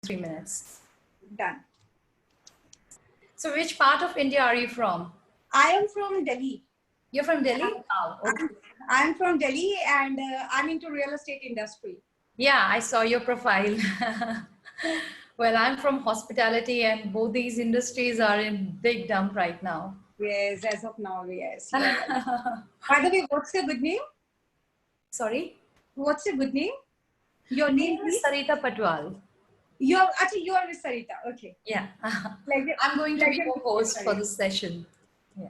3 minutes. Done. So which part of India are you from? I am from Delhi. You're from Delhi? Oh, okay. I'm from Delhi and I'm into real estate industry. Yeah, I saw your profile. Well, I'm from hospitality and both these industries are in big dump right now. Yes, as of now, yes. You are right. By the way, what's your good name? Sorry? What's your good name? Your My name, name is please? Sarita Patwal. Actually, you are with Sarita. Okay. Yeah. Pleasure, I'm going to be pleasure your meeting you, host for Sarita. this session. Yeah.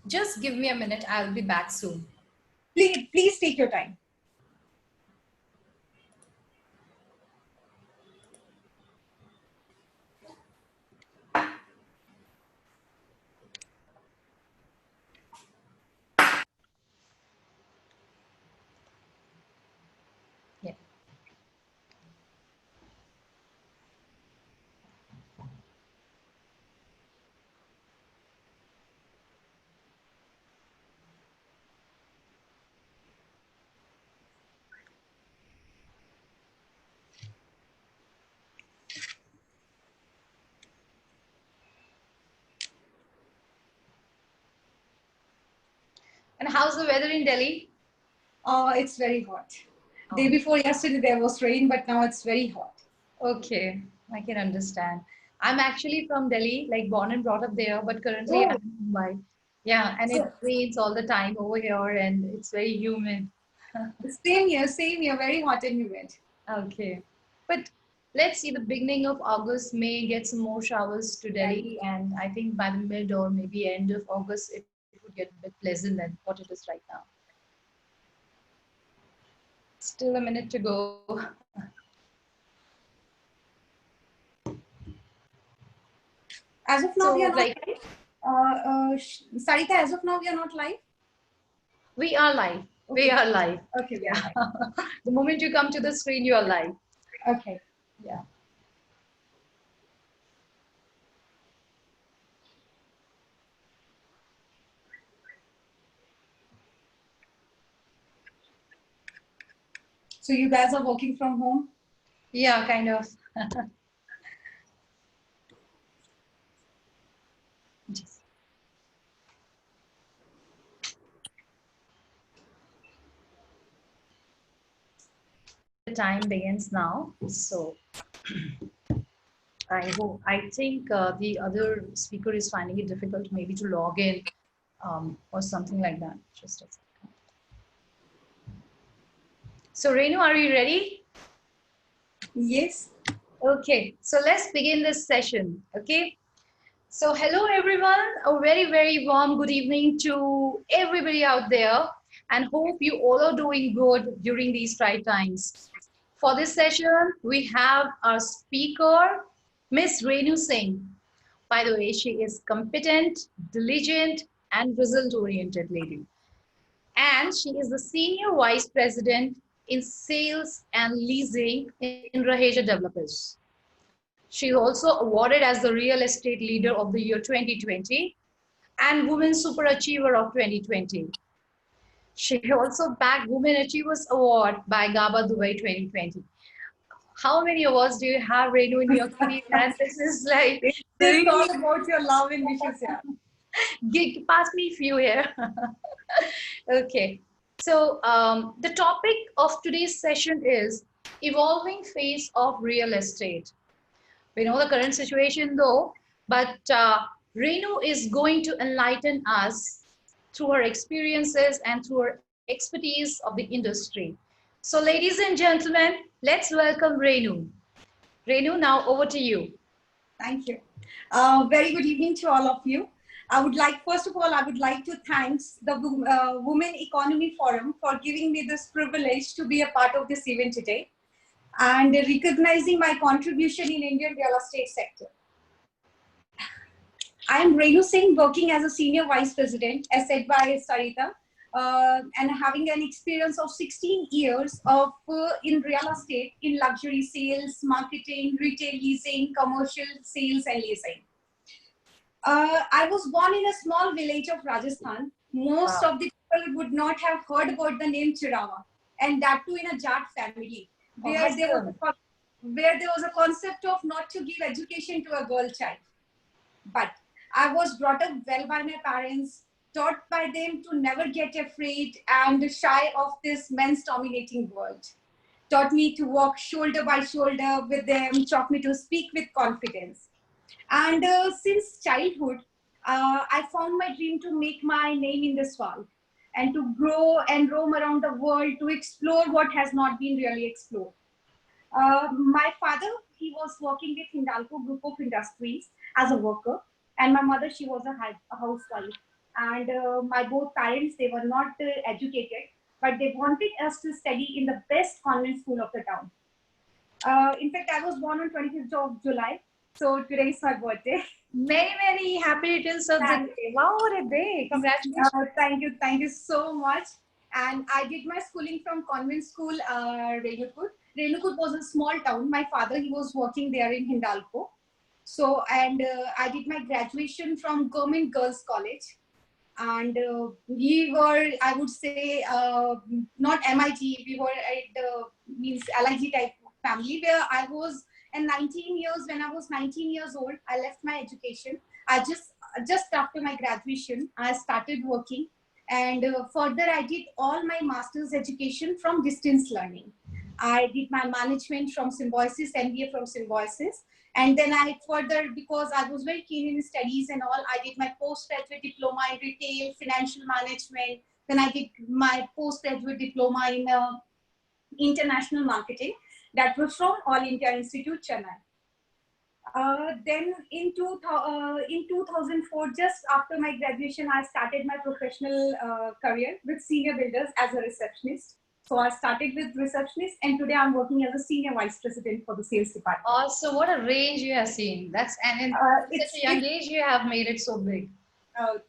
Just give me a minute. I'll be back soon. Please take your time. Yeah. And how's the weather in Delhi? It's very hot. Oh. Day before yesterday there was rain, but now it's very hot. Okay, I can understand. I'm actually from Delhi, like born and brought up there, but currently I'm in Mumbai. Yeah, and it rains all the time over here and it's very humid. Same here, very hot and humid. Okay. But let's see, the beginning of August may get some more showers to Right. Delhi, and I think by the mid or maybe end of August, it would get a bit pleasant than what it is right now. Still a minute to go. As of now, So, we are not like, live. Sarita, as of now, we are not live. we are live. Okay. We are live. Okay, we are live. The moment you come to the screen, you are live. Okay. Yeah. So you guys are working from home? Yeah, kind of. Just the time begins now. So I think the other speaker is finding it difficult maybe to log in or something like that. Just a second. So Renu, are you ready? Yes. Okay, so let's begin this session. Okay. So hello everyone, a very, very warm good evening to everybody out there and hope you all are doing good during these trying times. For this session, we have our speaker, Miss Renu Singh. By the way, she is competent, diligent, and result-oriented lady. And she is the Senior Vice President in Sales and Leasing in Raheja Developers. She is also awarded as the Real Estate Leader of the Year 2020 and Women Super Achiever of 2020. She also bagged Women Achievers Award by GABA Dubai 2020. How many awards do you have, Renu, in your career? And this is like It's just really all about your love and wishes, yeah. pass me a few here. Okay. So the topic of today's session is evolving face of real estate. We know the current situation though, but Renu is going to enlighten us through her experiences and through her expertise of the industry. So ladies and gentlemen, let's welcome Renu. Renu, now over to you. Thank you. Very good evening to all of you. First of all, I would like to thank the Women Economy Forum for giving me this privilege to be a part of this event today and recognizing my contribution in Indian real estate sector. I am Renu Singh, working as a Senior Vice President, as said by Sarita, and having an experience of 16 years of in real estate, in luxury sales, marketing, retail leasing, commercial sales and leasing. I was born in a small village of Rajasthan. Most Wow. of the people would not have heard about the name Chirawa, and that too in a Jat family, where there was Awesome. where there was a concept of not to give education to a girl child. But I was brought up well by my parents, taught by them to never get afraid and shy of this men's dominating world. Taught me to walk shoulder by shoulder with them, taught me to speak with confidence. And since childhood, I found my dream to make my name in this world and to grow and roam around the world to explore what has not been really explored. My father, he was working with Hindalco Group of Industries as a worker, and my mother, she was a housewife. And my both parents, they were not educated, but they wanted us to study in the best convent school of the town. In fact, I was born on 25th of July, so today is my birthday. Many, many happy returns of the Thank, day. Wow, what a day. Congratulations. thank you so much. And I did my schooling from convent school, Renukut. Renukut was a small town. My father, he was working there in Hindalco. So, and I did my graduation from Government Girls College. And we were, I would say, not MIT, we were at the means LIG type family where I was. And 19 years, when I was 19 years old, I left my education. I just after my graduation, I started working, and further I did all my master's education from distance learning. I did my management from Symbiosis, MBA from Symbiosis, and then I further, because I was very keen in studies and all, I did my postgraduate diploma in retail financial management. Then I did my postgraduate diploma in international marketing. That was from All India Institute, Chennai. Then in 2004, just after my graduation, I started my professional career with Senior Builders as a receptionist. So I started with receptionist, and today I'm working as a senior vice president for the sales department. Also, what a range you have seen. That's and in such It's a young age, you have made it so big.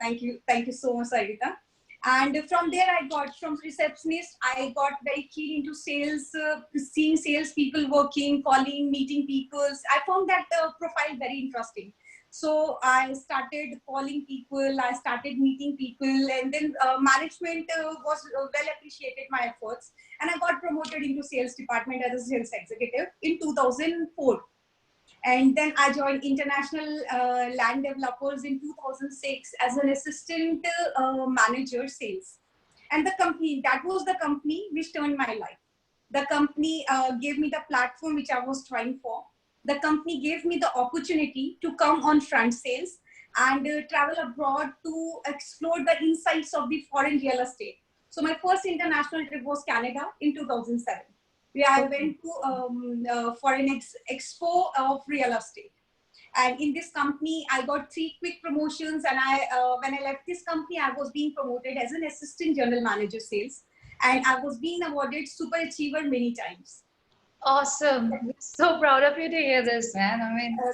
thank you so much, Sarita. And from there, I got from receptionist, I got very keen into sales, seeing sales people working, calling, meeting people. I found that profile very interesting. So I started calling people, I started meeting people, and then management was well appreciated my efforts, and I got promoted into sales department as a sales executive in 2004. And then I joined International Land Developers in 2006 as an assistant manager sales. And the company, that was the company which turned my life. The company gave me the platform which I was trying for. The company gave me the opportunity to come on front sales and travel abroad to explore the insights of the foreign real estate. So my first international trip was Canada in 2007. Where I went to for an expo of real estate. And in this company, I got 3 quick promotions. And when I left this company, I was being promoted as an assistant general manager sales, and I was being awarded super achiever many times. Awesome. We're so proud of you to hear this, man. I mean, Uh,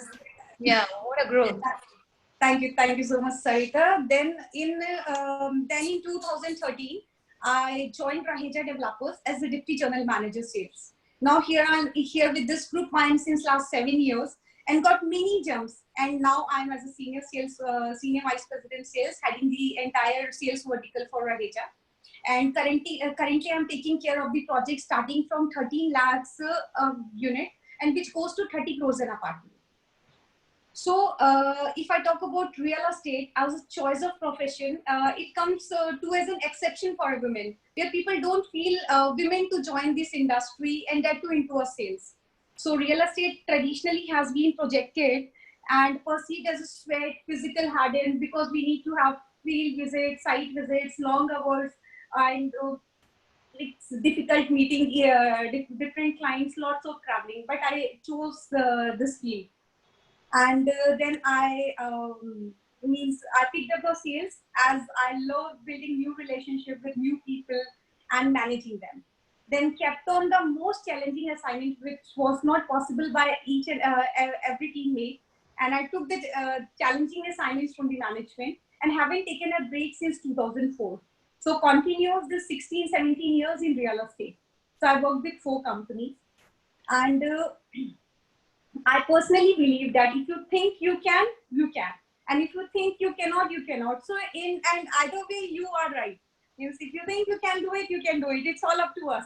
yeah, what a growth. thank you so much, Sarita. Then in 2013, I joined Raheja Developers as the deputy general manager sales. Now here I'm here with this group I'm since last 7 years and got many jumps. And now I'm as a senior vice president sales, heading the entire sales vertical for Raheja. And currently I'm taking care of the project starting from 13 lakhs unit, and which goes to 30 crores an apartment. So, if I talk about real estate as a choice of profession, it comes to as an exception for women, where people don't feel women to join this industry and that too into a sales. So, real estate traditionally has been projected and perceived as a sweat, physical hardened, because we need to have field visits, site visits, long hours, and it's difficult meeting different clients, lots of traveling. But I chose this field, and then I picked up the sales as I love building new relationship with new people and managing them. Then kept on the most challenging assignment, which was not possible by each and every teammate, and I took the challenging assignments from the management and haven't taken a break since 2004. So continues the 16 17 years in real estate. So I worked with 4 companies, and I personally believe that if you think you can, you can. And if you think you cannot, you cannot. So and either way, you are right. Means if you think you can do it, you can do it. It's all up to us.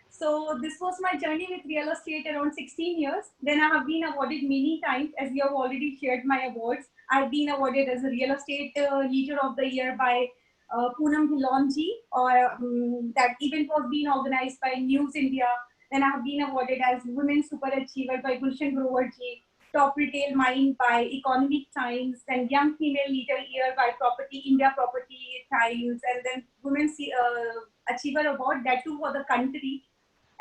So this was my journey with real estate around 16 years. Then I have been awarded many times, as you have already shared my awards. I've been awarded as a real estate leader of the year by Poonam Hilonji, or that event was being organized by News India. Then I have been awarded as Women Super Achiever by Gulshan Grover ji, Top Retail Mind by Economic Times, and Young Female Leader Year by Property India Property Times, and then Women Achiever Award, that too for the country,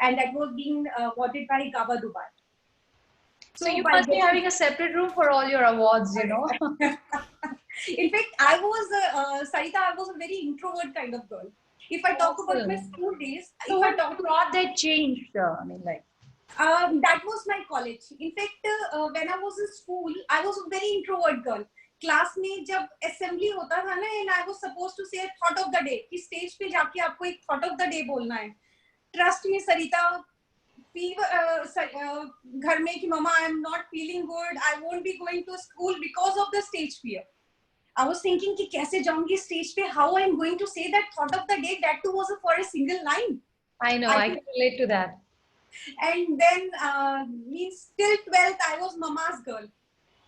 and that was being awarded by GABA Dubai. So you must be having a separate room for all your awards, you know. In fact, I was, Sarita, I was a very introvert kind of girl. If I talk about my school days, so what brought that change? I mean, like. That was my college. In fact, when I was in school, I was a very introvert girl. Class में जब assembly होता था ना, and I was supposed to say thought of the day, कि stage पे जाके आपको एक thought of the day बोलना है. Trust me, Sarita, घर में कि mama, I'm not feeling good, I won't be going to school because of the stage fear. I was thinking कि कैसे जाऊंगी stage पे, how I'm going to say that thought of the day, that too was for a single line. I know, I can relate to that. And then means till 12th I was mama's girl.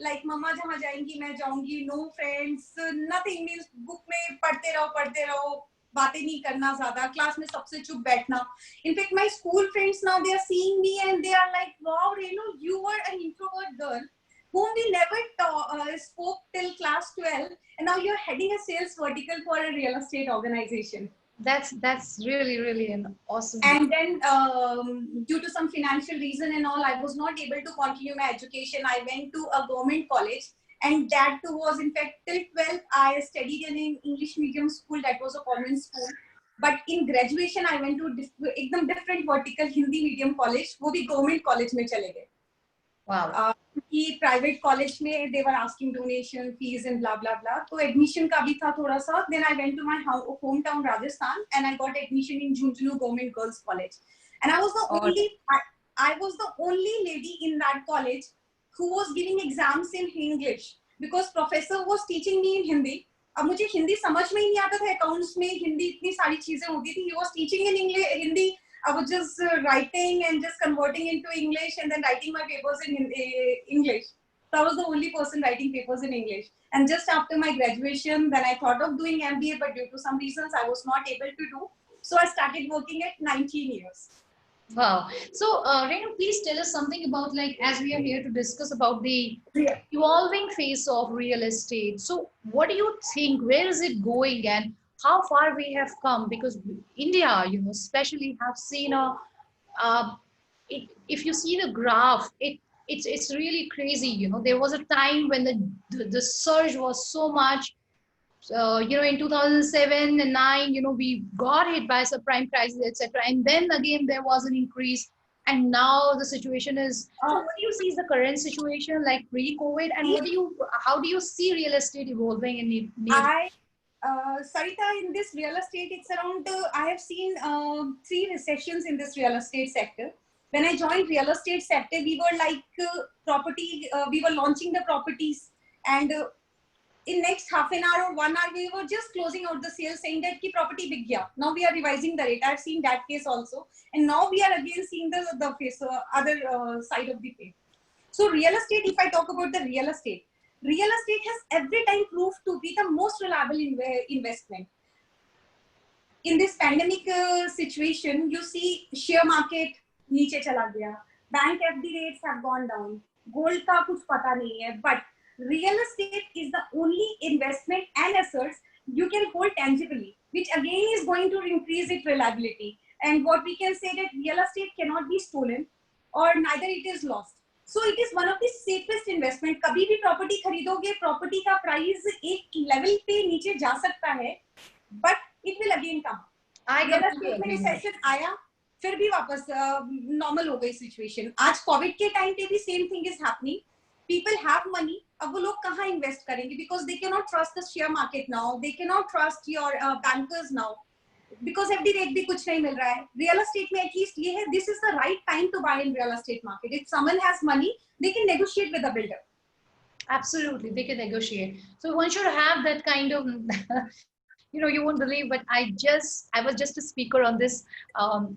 Like mama जहाँ जाएंगी मैं जाऊंगी, no friends, nothing. Means book में पढ़ते रहो, बातें नहीं करना ज़्यादा, क्लास में सबसे चुप बैठना. In fact, my school friends now, they are seeing me and they are like, wow, Renu, you were an introvert girl whom we never spoke till class 12, and now you're heading a sales vertical for a real estate organization. That's really an awesome. And then due to some financial reason and all, I was not able to continue my education. I went to a government college, and that too was, in fact, till 12th I studied in an English medium school. That was a convent school. But in graduation I went to एकदम different vertical Hindi medium college. वो भी government college में चले गए. Wow. कि private college में they were asking donation fees and blah blah blah. तो admission का भी था थोड़ा सा. Then I went to my hometown Rajasthan and I got admission in Jhunjhunu Government Girls College. And I was the only lady in that college who was giving exams in English, because professor was teaching me in Hindi. अब मुझे हिंदी समझ में ही नहीं आता था. accounts में हिंदी इतनी सारी चीजें होती थी. He was teaching in English, Hindi. I was just writing and just converting into English and then writing my papers in English. So I was the only person writing papers in English. And just after my graduation, then I thought of doing MBA, but due to some reasons, I was not able to do. So I started working at 19 years. Wow. So, Renu, please tell us something about, like, as we are here to discuss about the evolving phase of real estate. So what do you think? Where is it going and how far we have come? Because India, you know, especially have seen if you see the graph, it's really crazy. You know, there was a time when the surge was so much. You know, in 2007 and 9, you know, we got hit by subprime crisis, etc. And then again, there was an increase. And now the situation is, so what do you see is the current situation like pre-COVID, and how do you see real estate evolving in Sarita, in this real estate, it's around, I have seen 3 recessions in this real estate sector. When I joined real estate sector, we were like we were launching the properties, and in next half an hour or 1 hour, we were just closing out the sale saying that ki property big gaya. Now we are revising the rate. I've seen that case also. And now we are again seeing the face, other side of the page. So real estate, if I talk about the real estate has every time proved to be the most reliable investment. In this pandemic situation, you see share market नीचे चला गया, bank FD rates have gone down, gold का कुछ पता नहीं है, but real estate is the only investment and assets you can hold tangibly, which again is going to increase its reliability. And what we can say that real estate cannot be stolen or neither it is lost. So it is one of the safest investment. कभी भी property खरीदोगे, property का price एक level पे नीचे जा सकता है, but it will again come. Real estate में recession आया, फिर भी वापस normal हो गई situation. आज COVID के time पे भी same thing is happening. People have money. अब वो लोग कहाँ invest करेंगे? Because they cannot trust the share market now. They cannot trust your bankers now. Because FD rate भी कुछ नहीं मिल रहा है. Real estate में at least ये है, this is the right time to buy in real estate market. If someone has money, they can negotiate with the builder. Absolutely, they can negotiate. So one should have that kind of, you won't believe, but I was just a speaker on this,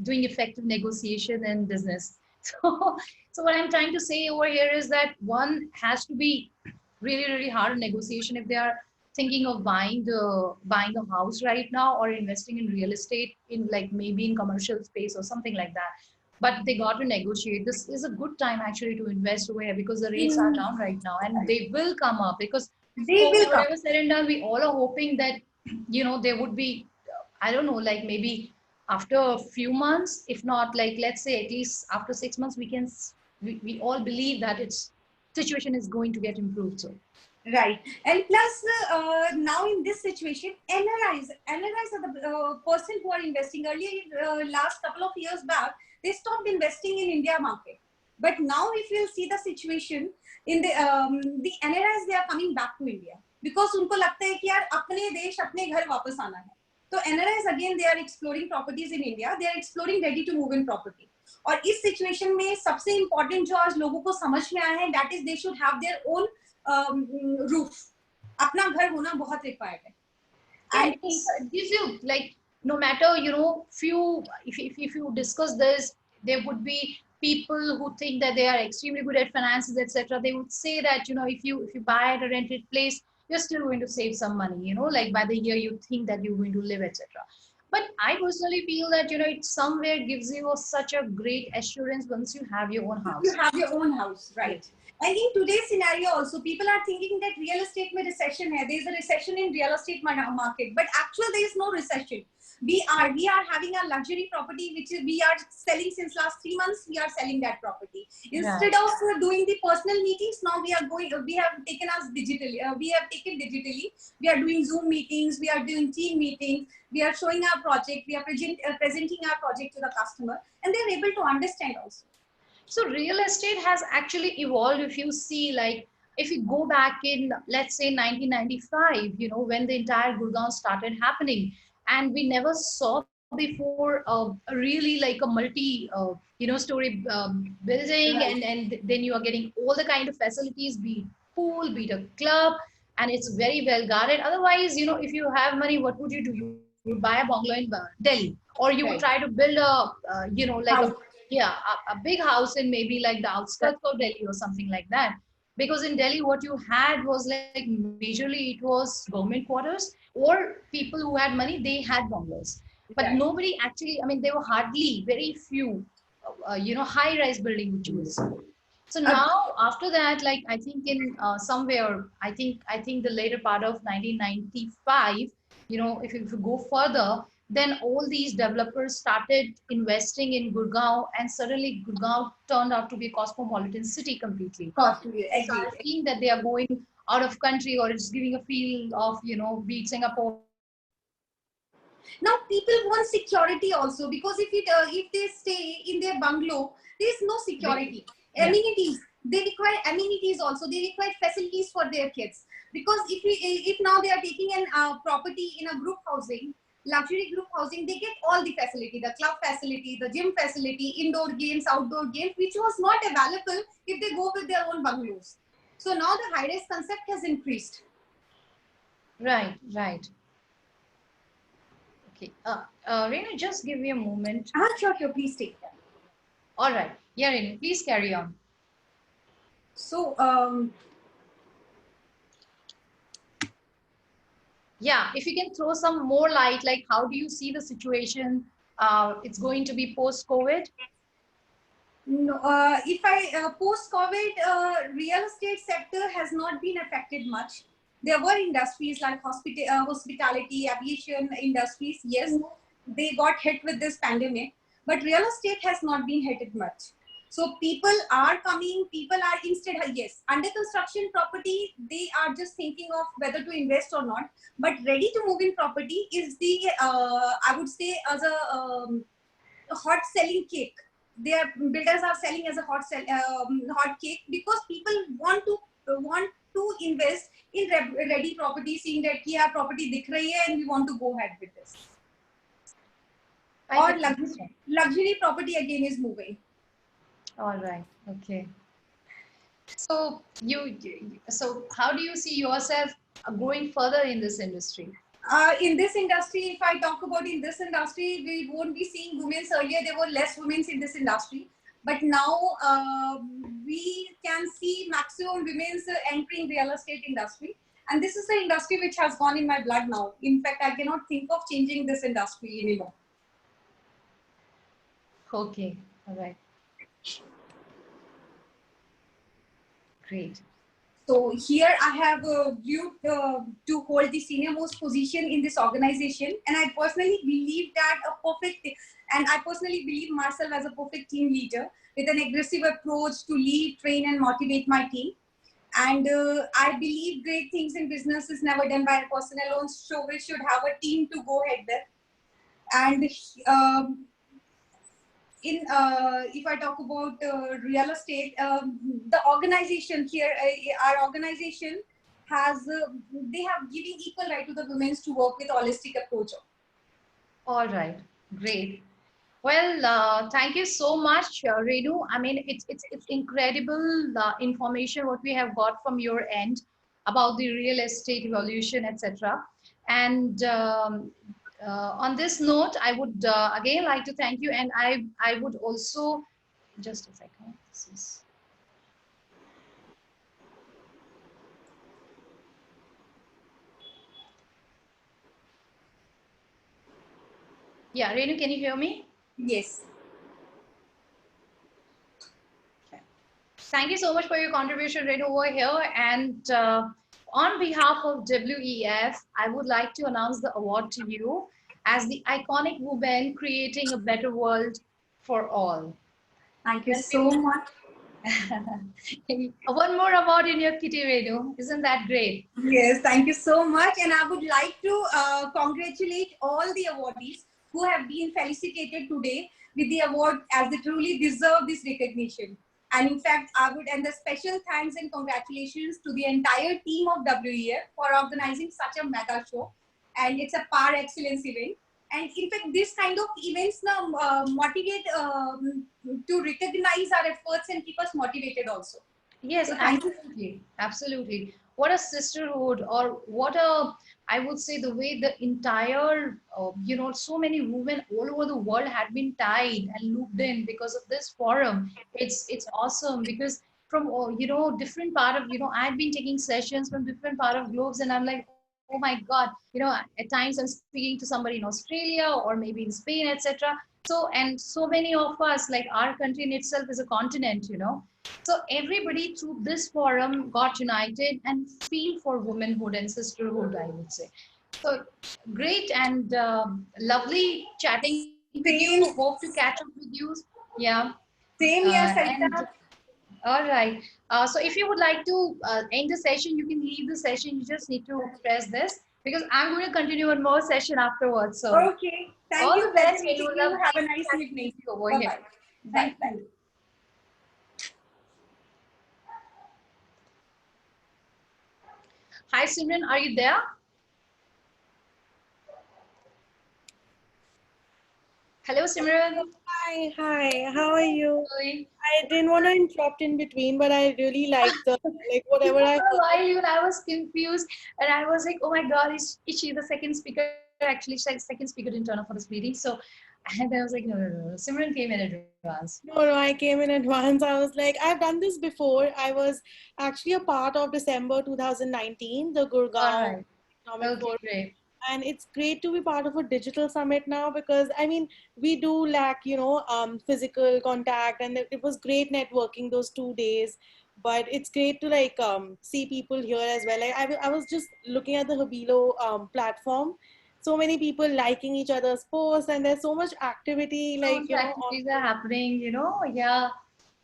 doing effective negotiation in business. So, so what I'm trying to say over here is that one has to be really, really hard on negotiation if they are thinking of buying a house right now or investing in real estate in like maybe in commercial space or something like that. But they got to negotiate. This is a good time actually to invest over here because the rates are Mm, down right now and they will come up because they will come. whatever said and done, we all are hoping that there would be, I don't know, like maybe after a few months, if not like let's say at least after 6 months, we all believe that its situation is going to get improved. So Right. And plus, now in this situation, NRIs are the person who are investing. Earlier, last couple of years back, they stopped investing in India market. But now, if you'll see the situation in the NRIs, they are coming back to India because उनको लगता है कि यार अपने देश अपने घर वापस आना है. तो NRIs again they are exploring properties in India. They are exploring ready to move in property. और इस सिचुएशन में सबसे इम्पोर्टेंट जो आज लोगों को समझ में आया है that is they should have their own roof. अपना घर होना बहुत रिक्वायर्ड है. yeah, and it gives you like no matter few if you discuss this, there would be people who think that they are extremely good at finances, etc. They would say that if you buy at a rented place, you're still going to save some money. Like by the year you think that you're going to live, etc. But I personally feel that it somewhere gives you such a great assurance once you have your own you house. have your own house, Yeah. right? And in today's scenario also, people are thinking that real estate में recession है. There is a recession in real estate market, but actually there is no recession. We are having a luxury property which we are selling since last 3 months. We are selling that property Right. instead of doing the personal meetings. Now we are going. We have taken us digitally. We have taken digitally. We are doing Zoom meetings. We are doing team meetings. We are showing our project. We are presenting our project to the customer, and they are able to understand also. So real estate has actually evolved. If you see, like, if you go back in, let's say 1995, when the entire Gurgaon started happening, and we never saw before really like a story building, Right. and then you are getting all the kind of facilities, be it pool, be it a club, and it's very well guarded. Otherwise, if you have money, what would you do? You would buy a bungalow in Delhi, or you would try Right. to build like a House. yeah, a big house in maybe like the outskirts of Delhi or something like that. Because in Delhi, what you had was like majorly it was government quarters or people who had money, they had bungalows. But Right. nobody actually, I mean, there were hardly very few, high-rise building which you will see. So now after that, like I think in somewhere, I think the later part of 1995, if you go further, then all these developers started investing in Gurgaon, and suddenly Gurgaon turned out to be a cosmopolitan city completely. Costly, You agreed. start seeing that they are going out of country, or it's giving a feel of be it Singapore or be it Now people want security also because if they stay in their bungalow, there is no they, security. yeah. Amenities, they require amenities also. They require facilities for their kids because if now they are taking an property in a group housing, luxury group housing, they get all the facility, the club facility, the gym facility, indoor games, outdoor games, which was not available if they go with their own bungalows. So now the high-rise concept has increased. Right. Okay. Reena, just give me a moment. Sure, please take that. All right. Yeah, Reena, please carry on. So Yeah, if you can throw some more light, like how do you see the situation? It's going to be post-COVID. no, if I post-COVID, real estate sector has not been affected much. There were industries like hospitality, aviation industries. Yes, they got hit with this pandemic, but real estate has not been hit much. So people are coming. People are instead yes under construction property. They are just thinking of whether to invest or not. But ready to move in property is the I would say as a hot selling cake. Their builders are selling as a hot cake because people want to invest in ready property, seeing that yeah property dikh rahi hai and we want to go ahead with this. I Or can luxury property again is moving. All right. Okay. So so how do you see yourself growing further in this industry? In this industry, if I talk about in this industry, we won't be seeing women. Earlier, there were less women in this industry, but now we can see maximum women entering real estate industry. And this is the industry which has gone in my blood now. In fact, I cannot think of changing this industry anymore. Okay, all right, great. So here I have viewed to hold the senior most position in this organization, and I personally believe that and I personally believe myself as a perfect team leader with an aggressive approach to lead, train, and motivate my team. And I believe great things in business is never done by a person alone, so we should have a team to go ahead with. And in if I talk about real estate, the organization here, our organization has they have giving equal right to the women to work with holistic approach. All right, great. Well, thank you so much, Renu. I mean, it's incredible information what we have got from your end about the real estate evolution, etc. And on this note, I would again like to thank you, and I would also just a second. This is yeah, Renu, can you hear me? Yes. Thank you so much for your contribution, Renu, over here. And on behalf of WEF, I would like to announce the award to you as the iconic woman creating a better world for all. Thank you And so much. one more award in your kitty, Renu. Isn't that great? Yes, thank you so much. And I would like to congratulate all the awardees who have been felicitated today with the award as they truly deserve this recognition. And in fact, I would end the special thanks and congratulations to the entire team of WEF for organizing such a mega show. And it's a par excellence event. And in fact, this kind of events now motivate to recognize our efforts and keep us motivated also. Yes, So thank you. absolutely. Absolutely. What a sisterhood, or what a, I would say, the way the entire, so many women all over the world had been tied and looped in because of this forum. It's awesome because from, different part of, I've been taking sessions from different part of globes, and I'm like, oh my God, at times I'm speaking to somebody in Australia or maybe in Spain, etc. So, and so many of us, like our country in itself is a continent. So everybody through this forum got united and feel for womanhood and sisterhood, I would say. So great and lovely chatting with you. Hope to Same, catch up with you. Yeah. same here, And Sarita. all right. So if you would like to end the session, you can leave the session. You just need to press this because I'm going to continue one more session afterwards. So Okay. Thank all you. the Pleasure best. It meeting was you. Have a lovely nice chatting with evening. you over Bye here. bye. Bye Thank bye. you. Hi, Simran. Are you there? Hello, Simran. Hi, hi. How are you? Sorry. I didn't want to interrupt in between, but I really liked the like You whatever I know heard. why even I was confused and I was like, oh my God, is she the second speaker? Actually, she's like second speaker didn't turn up for this meeting. So, and I was like, no, no, no, no. Simran came in advance. No, no, I came in advance. I was like, I've done this before. I was actually a part of December 2019, the All Gurgaon right. Economic Okay, Forum. great. And it's great to be part of a digital summit now because I mean we do lack physical contact, and it was great networking those 2 days. But it's great to see people here as well. I was just looking at the Habilo platform, so many people liking each other's posts, and there's so much activity So much on activities are happening. Yeah.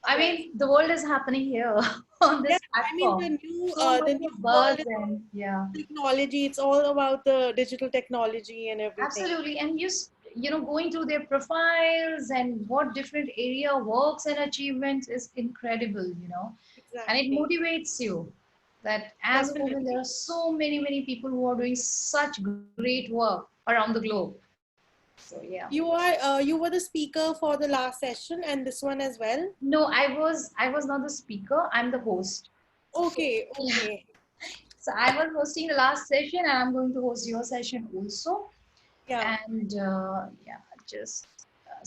I yes. mean, the world is happening here on Yeah, this I mean platform. So the much new of world buzz is and yeah. technology. It's all about the digital technology and everything. Absolutely. And going through their profiles and what different area works and achievements is incredible. And it Exactly. motivates you that as a woman, there Definitely. are so many, many people who are doing such great work around the globe. So yeah. You were the speaker for the last session and this one as well. No, I was not the speaker. I'm the host. So Okay, yeah. okay. So I was hosting the last session, and I'm going to host your session also. Yeah. And yeah, just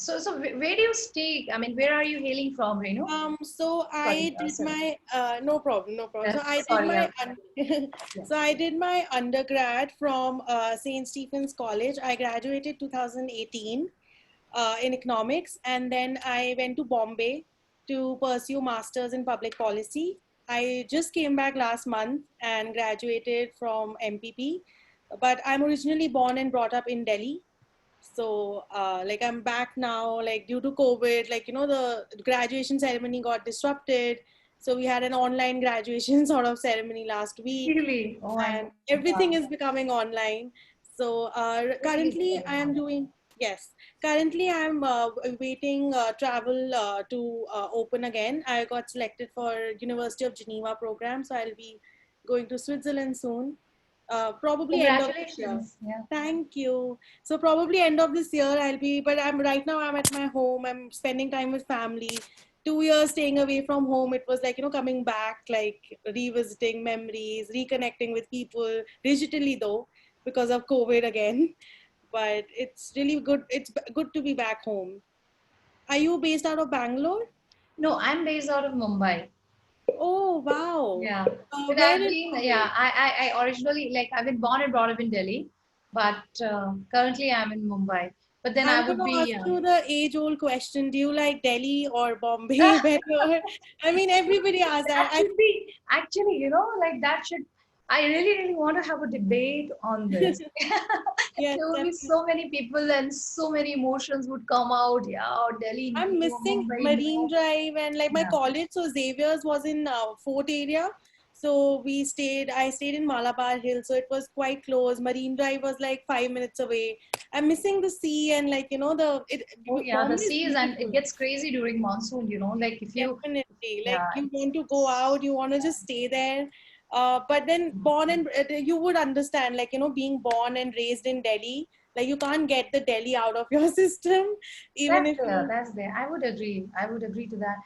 where do you stay? I mean, where are you hailing from, Renu? So Sorry, I did sorry. my no problem, no problem. So I did Sorry. my Yeah. so I did my undergrad from St. Stephen's College. I graduated 2018 in economics, and then I went to Bombay to pursue masters in public policy. I just came back last month and graduated from MPP, but I'm originally born and brought up in Delhi. So like I'm back now, like due to COVID, like the graduation ceremony got disrupted, so we had an online graduation sort of ceremony last week, Really? Oh my and God. everything Wow. is becoming online. So Really currently I sorry. am doing, yes, currently I'm waiting travel to open again. I got selected for University of Geneva program, so I'll be going to Switzerland soon, probably end of this year. Congratulations. Yeah. Thank you. So probably end of this year I'll be, but I'm right now I'm at my home. I'm spending time with family. 2 years staying away from home, it was like coming back, like revisiting memories, reconnecting with people digitally though, because of COVID again. But it's really good. It's good to be back home. Are you based out of Bangalore? No, I'm based out of Mumbai. Oh wow. Yeah. But Where I've in been, yeah, Mumbai? I originally, like, I've been born and brought up in Delhi, but currently I'm in Mumbai. But then I'm I going would to ask be, you the age-old question. Do you like Delhi or Bombay better? I mean, everybody asks that. that should be actually, like that should, I really, really want to have a debate on this. Yes, There would be definitely. so many people and so many emotions would come out. Yeah, or Delhi I'm new, missing Mumbai Marine new. Drive and like my Yeah. college. So Xavier's was in Fort area. So I stayed in Malabar Hill. So it was quite close. Marine Drive was like 5 minutes away. I'm missing the sea and like, Oh yeah, the Bombay is seas, and it beautiful. gets crazy during monsoon, like if you, Definitely. Like yeah, you want to go out, you want to just stay there. But then you would understand, like, being born and raised in Delhi, like you can't get the Delhi out of your system, even that's if there, you, that's there. I would agree to that.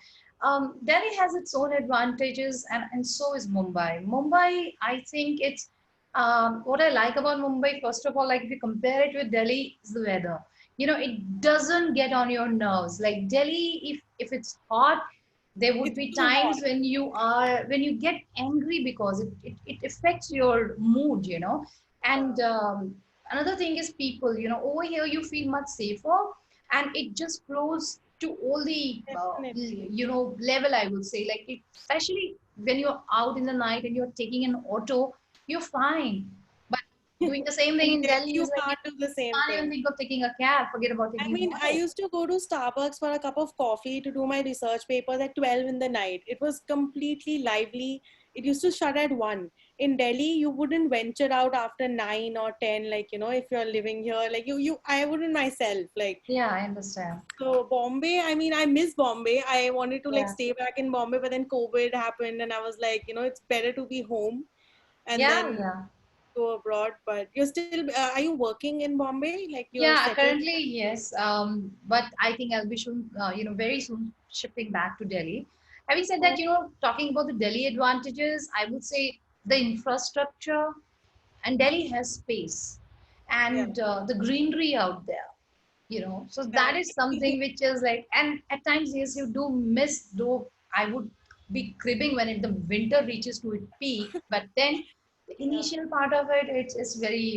Delhi has its own advantages, and so is Mumbai. Mumbai, I think it's, what I like about Mumbai, first of all, like if you compare it with Delhi, is the weather. It doesn't get on your nerves. Like Delhi, if it's hot, there would it's be too hot. times when you get angry because it affects your mood. And another thing is people. Over here you feel much safer, and it just flows to all the Definitely. level, I would say, like especially when you're out in the night and you're taking an auto, you're fine. But doing the same thing In in Delhi, Delhi you is like you can't do the same can't even thing. think of taking a cab, forget about I taking an mean, I auto. used to go to Starbucks for a cup of coffee to do my research papers at 12 in the night. It was completely lively. It used to shut at 1. In Delhi, you wouldn't venture out after 9 or 10, like, if you're living here, like I wouldn't myself. Like, Yeah, I understand. so Bombay, I mean, I miss Bombay. I wanted to like Yeah. stay back in Bombay, but then COVID happened and I was like, it's better to be home and Yeah, then yeah. go abroad. But you're still, are you working in Bombay? Like you're Yeah, settled? currently, yes. But I think I'll be soon, very soon shifting back to Delhi. Having said that, talking about the Delhi advantages, I would say the infrastructure, and Delhi has space Yeah. and the greenery out there. So that Right. is something which is like, and at times, yes, you do miss, though I would be cribbing when the winter reaches to its peak, but then the Yeah. initial part of it, it's very,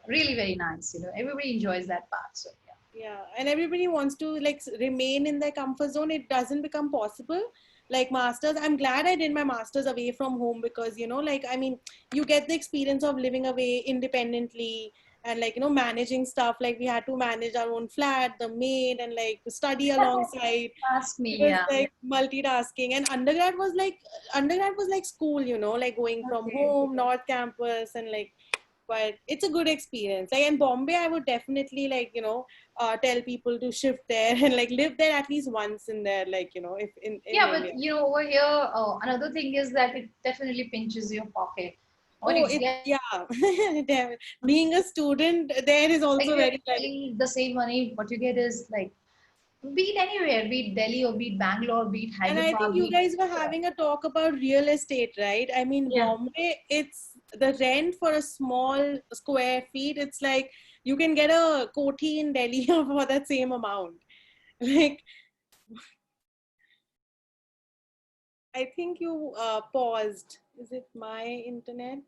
really very nice. Everybody enjoys that part. So yeah. Yeah, and everybody wants to like remain in their comfort zone. It doesn't become possible. Like masters, I'm glad I did my masters away from home because like I mean, you get the experience of living away independently and like managing stuff. Like we had to manage our own flat, the maid, and like study alongside. Ask It me, was yeah. like multitasking, and undergrad was like school, like going from Okay. home, North Campus, and like but it's a good experience. Like in Bombay, I would definitely like tell people to shift there and like live there at least once in there, like if in Yeah, but India. over here, another thing is that it definitely pinches your pocket. What do Oh, you it's get? yeah. Being a student, there is Like also if you're very like. paying the same money, what you get is like, be it anywhere, be it Delhi or be it Bangalore, be it And I think Hyderabad, be you it guys were anywhere. having a talk about real estate, right? I mean, Yeah. Bombay, it's the rent for a small square feet. It's like you can get a koti in Delhi for that same amount. Like, I think you paused. Is it my internet?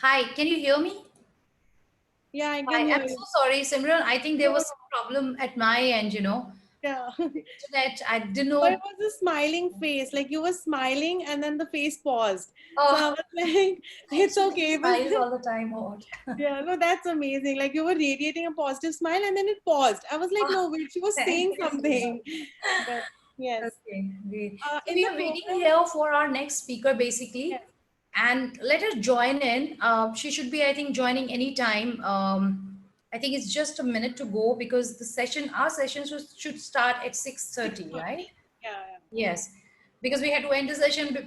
Hi, can you hear me? Yeah, I Hi, can hear I'm so you. sorry, Simran. I think there No, was some problem at my end, you know. yeah. The internet, I didn't But it know. was a smiling face. Like you were smiling and then the face paused. So I Oh, was like, I it's shouldn't okay. But smile all the time. Or what? yeah, no, that's amazing. Like you were radiating a positive smile and then it paused. I was like, Oh, no, wait, she was thank saying you so much. something. But yes. Okay, great. So In we the are waiting program, here for our next speaker, yes. basically, and let her join in. She should be, I think, joining anytime. I think it's just a minute to go because our session should start at 6:30, 6:30. right? Yeah, yeah. Yes, because we had to end the session,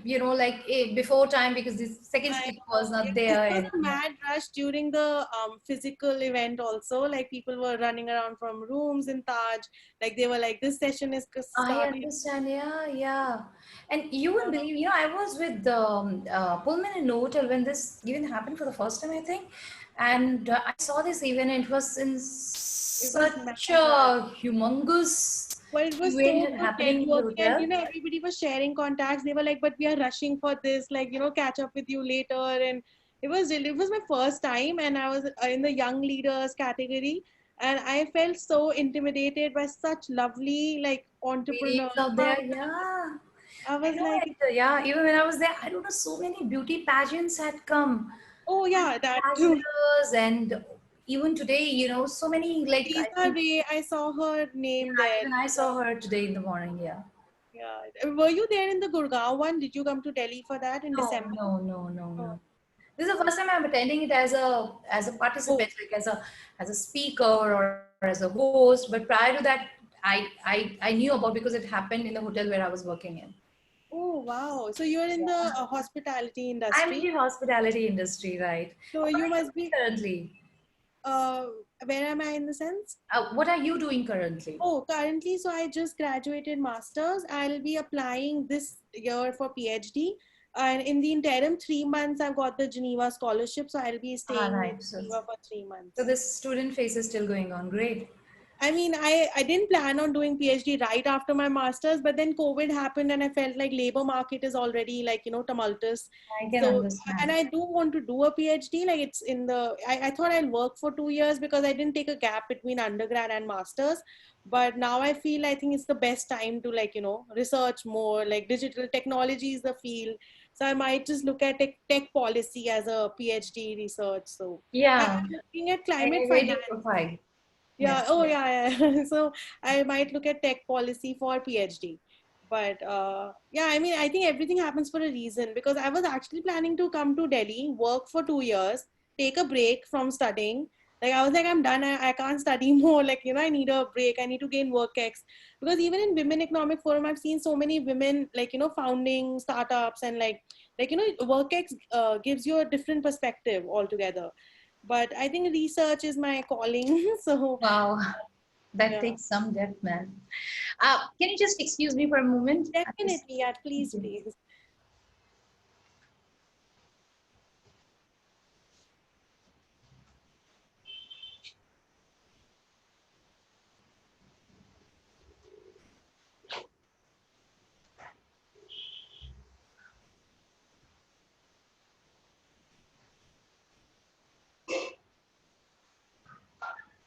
like before time because the second I speaker was know. not It there, was and a mad rush during the physical event also. Like people were running around from rooms in Taj. Like they were like, this session is I starting. understand. Yeah, yeah. And you wouldn't Yeah. believe, I was with Pullman and Novotel when this even happened for the first time, I think. And I saw this event, and it was in It was such mad rush. a humongous But it was event so and good happening in the networking, and hotel. everybody was sharing contacts. They were like, "But we are rushing for this, like catch up with you later." And it was my first time, and I was in the young leaders category, and I felt so intimidated by such lovely like Ladies entrepreneurs. out there, yeah. I I was know, like, and yeah, even when I was there, I don't know, so many beauty pageants had come. "Oh yeah, that too." Ambassadors, and even today, so many, like, I Lisa think, Ray, I saw her name yeah, there. even I saw her today in the morning, yeah. Yeah, were you there in the Gurgaon one? Did you come to Delhi for that in No, December? no, no, no, Oh, no. This is the first time I'm attending it as a oh, participant, like as a speaker or as a host. But prior to that, I knew about because it happened in the hotel where I was working in. oh, wow. So you're in the Yeah. hospitality I'm in industry. the hospitality industry, right? So What you are you must doing be, currently? uh, where am I in the sense? What are you doing currently? Oh, currently, so I just graduated master's. I'll be applying this year for PhD. And in the interim 3 months, I've got the Geneva scholarship. So I'll be Ah, staying in right. So, Geneva for three so months. this student phase is still going on. Great. I mean, I didn't plan on doing PhD right after my master's, but then COVID happened and I felt like labor market is already like, tumultuous. I can So, and understand. I do want to do a PhD. Like it's I thought I'll work for 2 years because I didn't take a gap between undergrad and master's. But now I think it's the best time to like, research more, like digital technology is the field. So I might just look at tech policy as a PhD research. So Yeah, I'm looking at I climate read your finance. profile. Yeah. Yes. Oh, yeah. Yeah. So I might look at tech policy for PhD. But yeah, I mean, I think everything happens for a reason because I was actually planning to come to Delhi, work for 2 years, take a break from studying. Like I was like, I'm done. I can't study more. Like, I need a break. I need to gain work ex. Because even in Women Economic Forum, I've seen so many women like, founding startups and work ex gives you a different perspective altogether. but I think research is my calling. So Wow, that yeah, takes some depth, man. Can you just excuse me for a moment? definitely. Yeah, Thank please, you. please.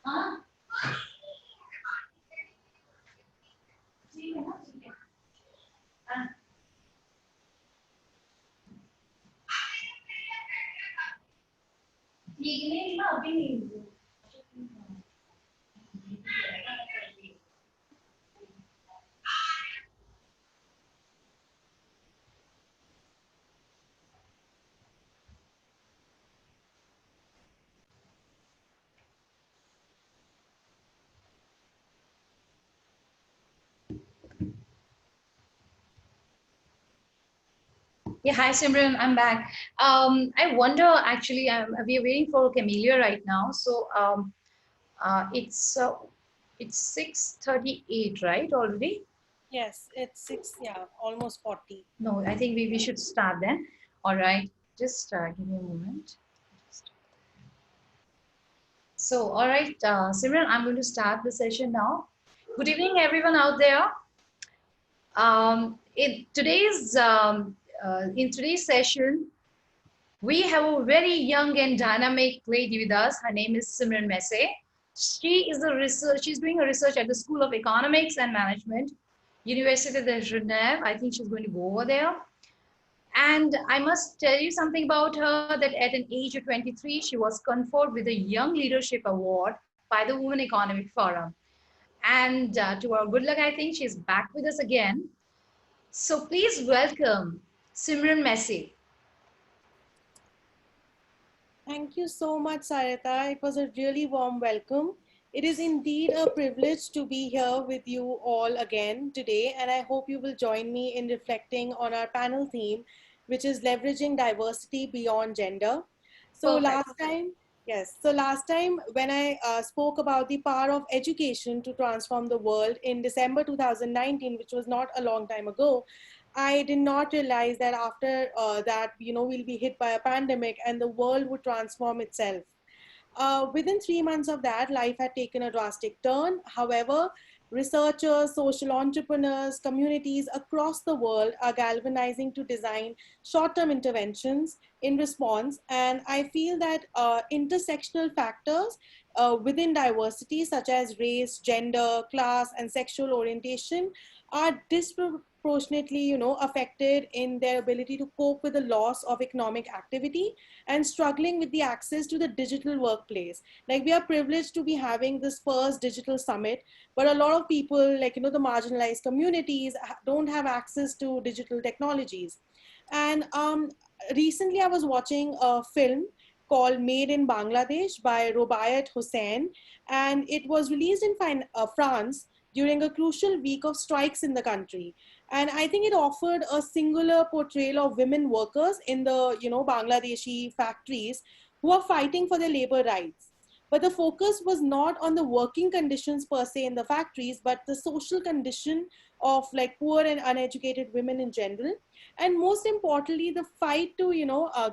हाँ, ठीक है ना, ठीक है। हाँ, ठीक नहीं ना, अभी नहीं। Yeah, hi Simran, I'm back. I wonder actually, we are waiting for Camellia right now. So uh, it's uh, it's 6:38, right? Already? Yes, it's six. Yeah, almost 40. No, I think we should start then. All right, just give me a moment. So, all right, Simran, I'm going to start the session now. Good evening, everyone out there. In today's session, we have a very young and dynamic lady with us. Her name is Simran Messe. She's doing a research at the School of Economics and Management, Université de Genève. I think she's going to go over there. And I must tell you something about her that at an age of 23, she was conferred with a Young Leadership Award by the Women Economic Forum. And to our good luck, I think she's back with us again. So please welcome Simran Messi. Thank you so much, Sarita. It was a really warm welcome. It is indeed a privilege to be here with you all again today, and I hope you will join me in reflecting on our panel theme, which is leveraging diversity beyond gender. So, Perfect. last time, yes, so last time when I spoke about the power of education to transform the world in December 2019, which was not a long time ago, I did not realize that after that, we'll be hit by a pandemic and the world would transform itself. Within 3 months of that, life had taken a drastic turn. However, researchers, social entrepreneurs, communities across the world are galvanizing to design short term interventions in response. And I feel that intersectional factors within diversity, such as race, gender, class, and sexual orientation, are disproportionately affected in their ability to cope with the loss of economic activity and struggling with the access to the digital workplace. Like, we are privileged to be having this first digital summit, but a lot of people, like, the marginalized communities don't have access to digital technologies. And recently I was watching a film called Made in Bangladesh by Robayat Hussain, and it was released in France during a crucial week of strikes in the country. And I think it offered a singular portrayal of women workers in the Bangladeshi factories who are fighting for their labor rights. But the focus was not on the working conditions per se in the factories, but the social condition of like poor and uneducated women in general, and most importantly the fight to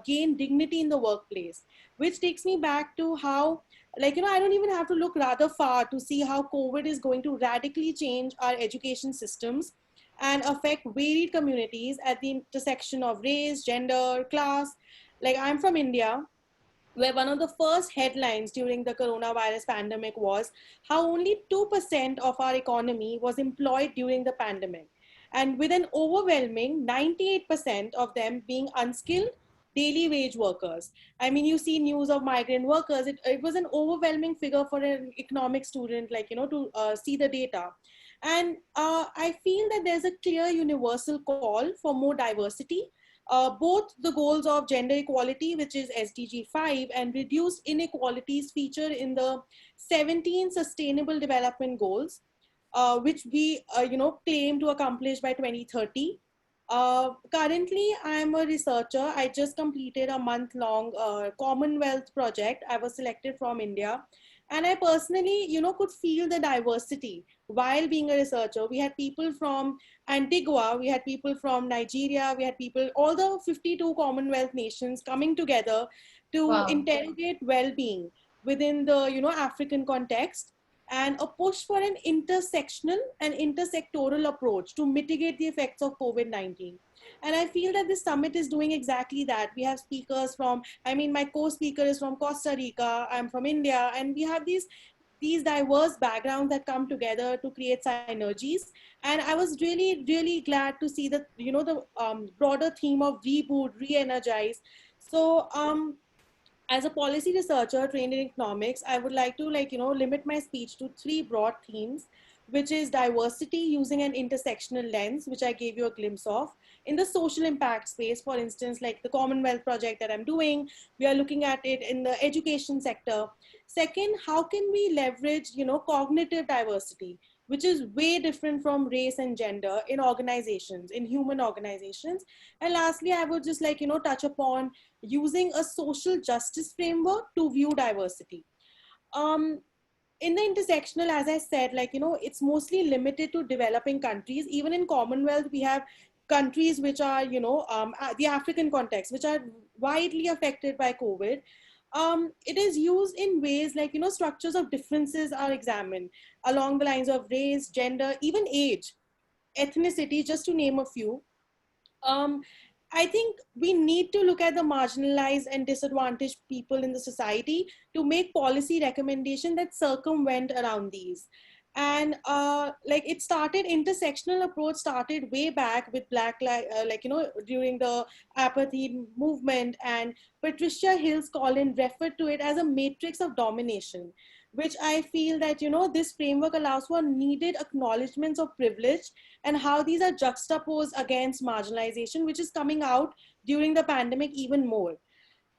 gain dignity in the workplace, which takes me back to how, like, I don't even have to look rather far to see how COVID is going to radically change our education systems and affect varied communities at the intersection of race, gender, class. Like, I'm from India, where one of the first headlines during the coronavirus pandemic was how only 2% of our economy was employed during the pandemic. And with an overwhelming 98% of them being unskilled daily wage workers. I mean, you see news of migrant workers. It was an overwhelming figure for an economic student, like, to see the data. And I feel that there's a clear universal call for more diversity, both the goals of gender equality, which is SDG 5, and reduced inequalities feature in the 17 Sustainable Development Goals, which we claim to accomplish by 2030. Currently, I'm a researcher. I just completed a month-long Commonwealth project. I was selected from India, and I personally, could feel the diversity while being a researcher. We had people from Antigua, we had people from Nigeria, we had people, all the 52 Commonwealth nations coming together to Wow. interrogate well-being within the, African context, and a push for an intersectional and intersectoral approach to mitigate the effects of COVID-19. And I feel that this summit is doing exactly that. We have speakers from, I mean, my co-speaker is from Costa Rica, I'm from India, and we have these diverse backgrounds that come together to create synergies. And I was really glad to see that, the broader theme of reboot, re-energize. So as a policy researcher trained in economics, I would like to limit my speech to three broad themes, which is diversity using an intersectional lens, which I gave you a glimpse of. In the social impact space, for instance, like the Commonwealth project that I'm doing, we are looking at it in the education sector. Second, how can we leverage, cognitive diversity, which is way different from race and gender in organizations, in human organizations. And lastly, I would just touch upon using a social justice framework to view diversity. Um, in the intersectional, as I said, it's mostly limited to developing countries. Even in Commonwealth, we have countries which are, the African context, which are widely affected by COVID. It is used in ways like, structures of differences are examined along the lines of race, gender, even age, ethnicity, just to name a few. um, I think we need to look at the marginalized and disadvantaged people in the society to make policy recommendation that circumvent around these. And it started, intersectional approach started way back with during the apathy movement, and Patricia Hill's Collins referred to it as a matrix of domination, which I feel that, this framework allows for needed acknowledgements of privilege and how these are juxtaposed against marginalization, which is coming out during the pandemic even more.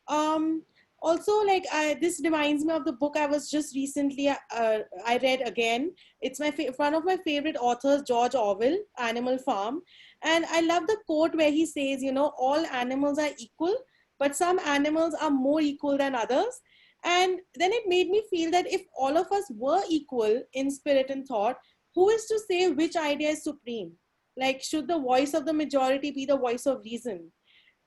Um, Also, this reminds me of the book I was just recently I read again. It's one of my favorite authors, George Orwell, Animal Farm, and I love the quote where he says, all animals are equal, but some animals are more equal than others. And then it made me feel that if all of us were equal in spirit and thought, who is to say which idea is supreme? Like, should the voice of the majority be the voice of reason?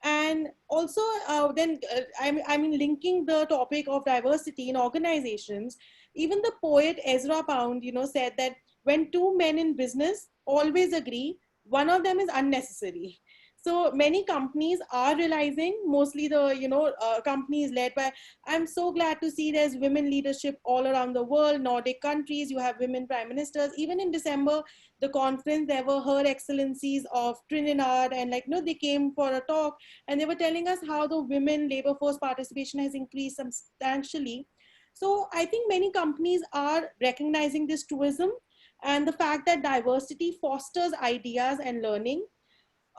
And also I mean, linking the topic of diversity in organizations, even the poet Ezra Pound, said that when two men in business always agree, one of them is unnecessary. So many companies are realizing, mostly the companies led by, I'm so glad to see there's women leadership all around the world. Nordic countries, you have women prime ministers. Even in December, the conference, there were Her Excellencies of Trinidad, and they came for a talk, and they were telling us how the women labor force participation has increased substantially. So I think many companies are recognizing this truism and the fact that diversity fosters ideas and learning.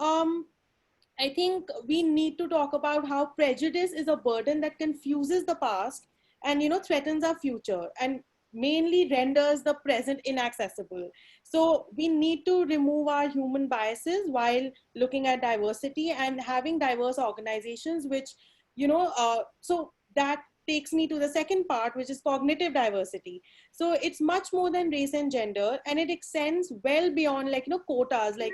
um, I think we need to talk about how prejudice is a burden that confuses the past and threatens our future, and mainly renders the present inaccessible. So we need to remove our human biases while looking at diversity and having diverse organizations, which so that takes me to the second part, which is cognitive diversity. So it's much more than race and gender, and it extends well beyond quotas. Like,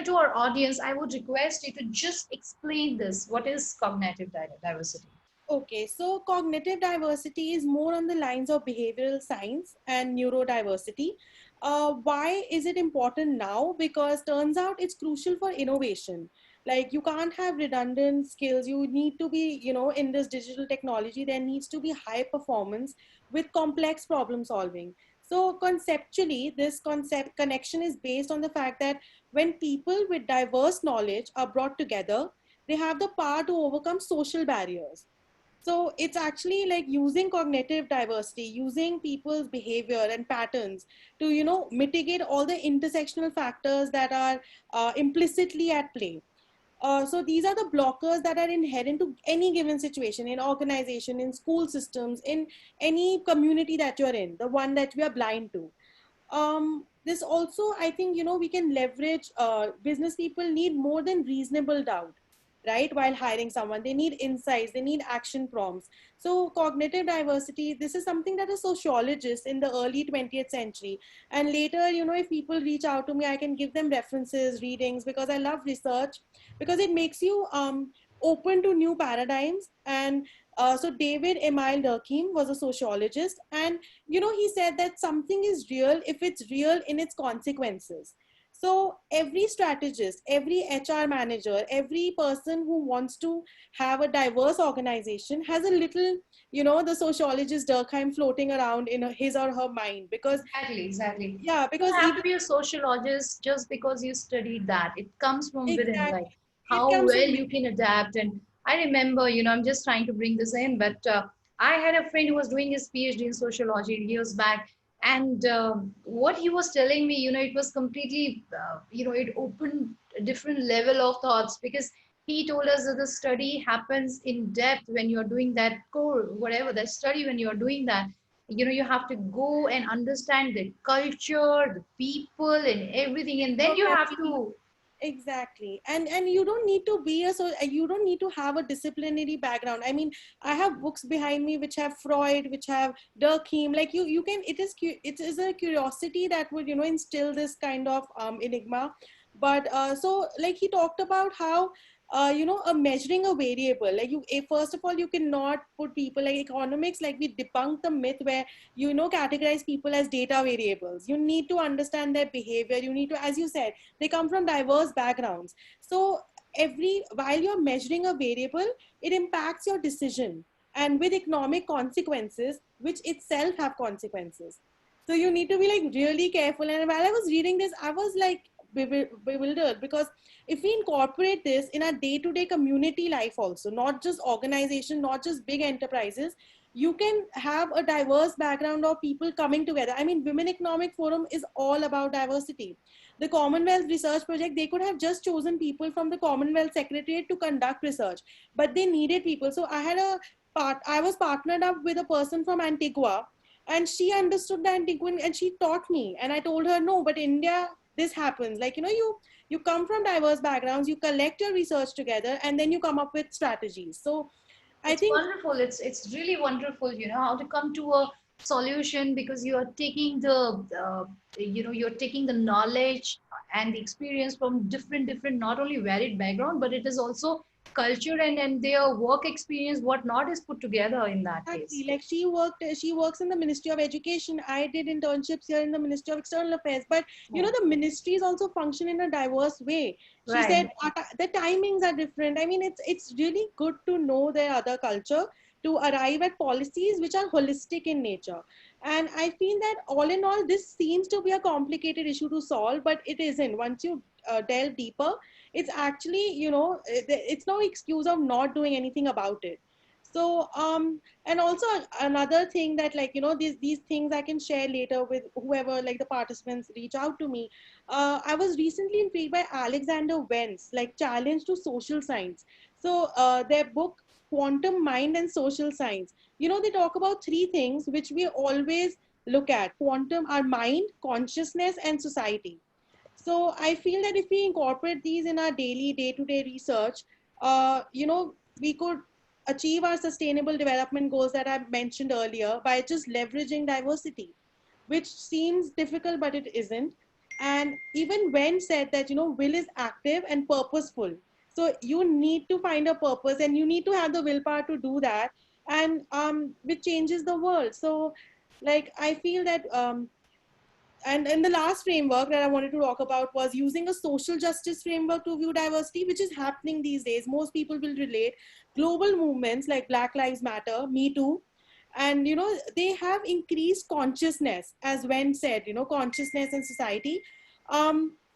To our audience, I would request you to just explain this. What is cognitive diversity? okay, so cognitive diversity is more on the lines of behavioral science and neurodiversity. Why is it important now? Because turns out it's crucial for innovation. Like, you can't have redundant skills. You need to be, in this digital technology, there needs to be high performance with complex problem solving. So conceptually, this concept connection is based on the fact that when people with diverse knowledge are brought together, they have the power to overcome social barriers. So it's actually like using cognitive diversity, using people's behavior and patterns to, mitigate all the intersectional factors that are implicitly at play. So these are the blockers that are inherent to any given situation, in organization, in school systems, in any community that you're in, the one that we are blind to. this also, I think, we can leverage, business people need more than reasonable doubt, right? While hiring someone, they need insights, they need action prompts. So cognitive diversity, this is something that a sociologist in the early 20th century, and later, if people reach out to me, I can give them references, readings, because I love research, because it makes you open to new paradigms. And so David Emile Durkheim was a sociologist, and he said that something is real if it's real in its consequences. So every strategist, every HR manager, every person who wants to have a diverse organization has a little, the sociologist Durkheim floating around in his or her mind, because Exactly, exactly. yeah, You because don't have even to be a sociologist just because you studied that. It comes from within, like exactly, it how comes from well you can adapt. And I remember, I'm just trying to bring this in, but I had a friend who was doing his PhD in sociology years back. And what he was telling me, it was completely, it opened a different level of thoughts, because he told us that the study happens in depth when you're doing that core, whatever that study, when you're doing that, you have to go and understand the culture, the people, and everything, and then you have geography. to. Exactly. And you don't need to be you don't need to have a disciplinary background. I mean, I have books behind me which have Freud, which have Durkheim. Like you can, it is a curiosity that would, instill this kind of enigma. But so like he talked about how a measuring a variable, like first of all, you cannot put people, like economics, like we debunk the myth where categorize people as data variables. You need to understand their behavior. You need to, as you said, they come from diverse backgrounds. So every while you're measuring a variable, it impacts your decision, and with economic consequences, which itself have consequences. So you need to be like really careful. And while I was reading this, I was like bewildered, because if we incorporate this in our day-to-day community life also, not just organization, not just big enterprises, you can have a diverse background of people coming together. I mean, Women Economic Forum is all about diversity. The Commonwealth Research Project, they could have just chosen people from the Commonwealth Secretariat to conduct research, but they needed people. So I was partnered up with a person from Antigua, and she understood the Antiguan and she taught me. And I told her, no, but India, this happens. Like, you come from diverse backgrounds, you collect your research together, and then you come up with strategies. So I It's think wonderful. It's really wonderful, how to come to a solution, because you are taking you're taking the knowledge and the experience from different, not only varied background, but it is also culture and their work experience, whatnot is put together in that exactly, case. like she works in the Ministry of Education. I did internships here in the Ministry of External Affairs. But Yeah. the ministries also function in a diverse way. She said Right. the timings are different. I mean, it's really good to know their other culture, to arrive at policies which are holistic in nature. And I feel that all in all, this seems to be a complicated issue to solve, but it isn't. Once you delve deeper, it's actually, it's no excuse of not doing anything about it. So and also another thing that, like, these things I can share later with whoever, like the participants reach out to me. I was recently intrigued by Alexander Wentz, like Challenge to Social Science. So their book Quantum Mind and Social Science, they talk about three things which we always look at: quantum, our mind, consciousness, and society. So I feel that if we incorporate these in our daily day-to-day research, we could achieve our sustainable development goals that I mentioned earlier by just leveraging diversity, which seems difficult, but it isn't. And even when said that, will is active and purposeful. So you need to find a purpose, and you need to have the willpower to do that, and which changes the world. So like I feel that and the last framework that I wanted to talk about was using a social justice framework to view diversity, which is happening these days. Most people will relate. Global movements like Black Lives Matter, Me Too, and they have increased consciousness, as Wen said, consciousness in society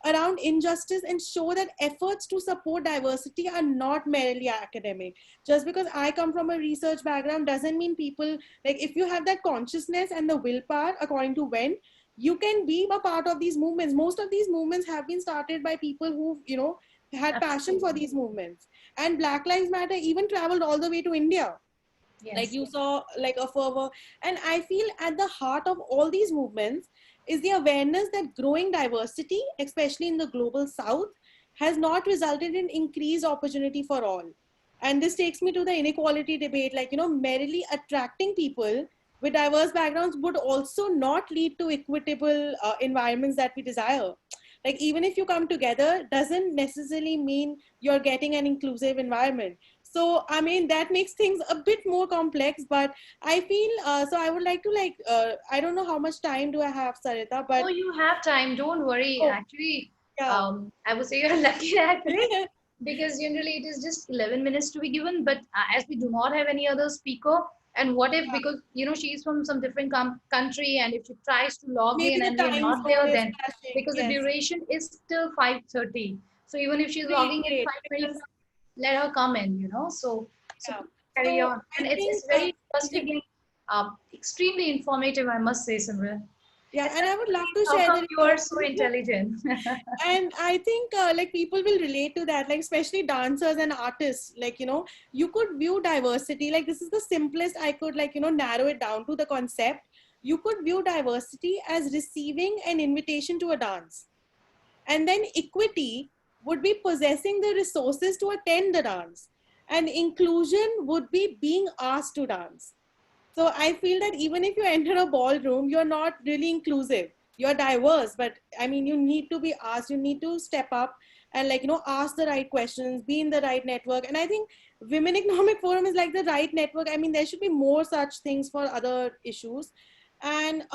around injustice, and show that efforts to support diversity are not merely academic. Just because I come from a research background doesn't mean people, like, if you have that consciousness and the willpower, according to Wen, you can be a part of these movements. Most of these movements have been started by people who had passion for Absolutely. these movements. And Black Lives Matter even traveled all the way to India. Like Yes. you saw like a fervor. And I feel at the heart of all these movements is the awareness that growing diversity, especially in the global south, has not resulted in increased opportunity for all. And this takes me to the inequality debate, like, merely attracting people with diverse backgrounds would also not lead to equitable environments that we desire. Like, even if you come together, doesn't necessarily mean you're getting an inclusive environment. So, I mean, that makes things a bit more complex, but I feel, so I would like to I don't know how much time do I have, Sarita, Oh, but you have time. Don't worry. oh, Actually, yeah. I would say you're lucky actually, because generally it is just 11 minutes to be given. But as we do not have any other speaker, and what if, because she's from some different country, and if she tries to log Maybe in the and we are time not zone there, is then clashing. because the Yes. duration is till 5:30. So even if she's Great, logging in great. Because 5:25, let her come in. So yeah. carry So on, I and it's think very something, interesting, extremely informative, I must say, Simran. yeah, and I would love Especially to how share come the you are so resources. intelligent. And I think like people will relate to that, like especially dancers and artists. Like, you could view diversity, like this is the simplest I could, like, narrow it down to the concept. You could view diversity as receiving an invitation to a dance, and then equity would be possessing the resources to attend the dance, and inclusion would be being asked to dance. So I feel that even if you enter a ballroom, you're not really inclusive. You're diverse, but I mean, you need to be asked, you need to step up and, like, ask the right questions, be in the right network. And I think Women Economic Forum is like the right network. I mean, there should be more such things for other issues. And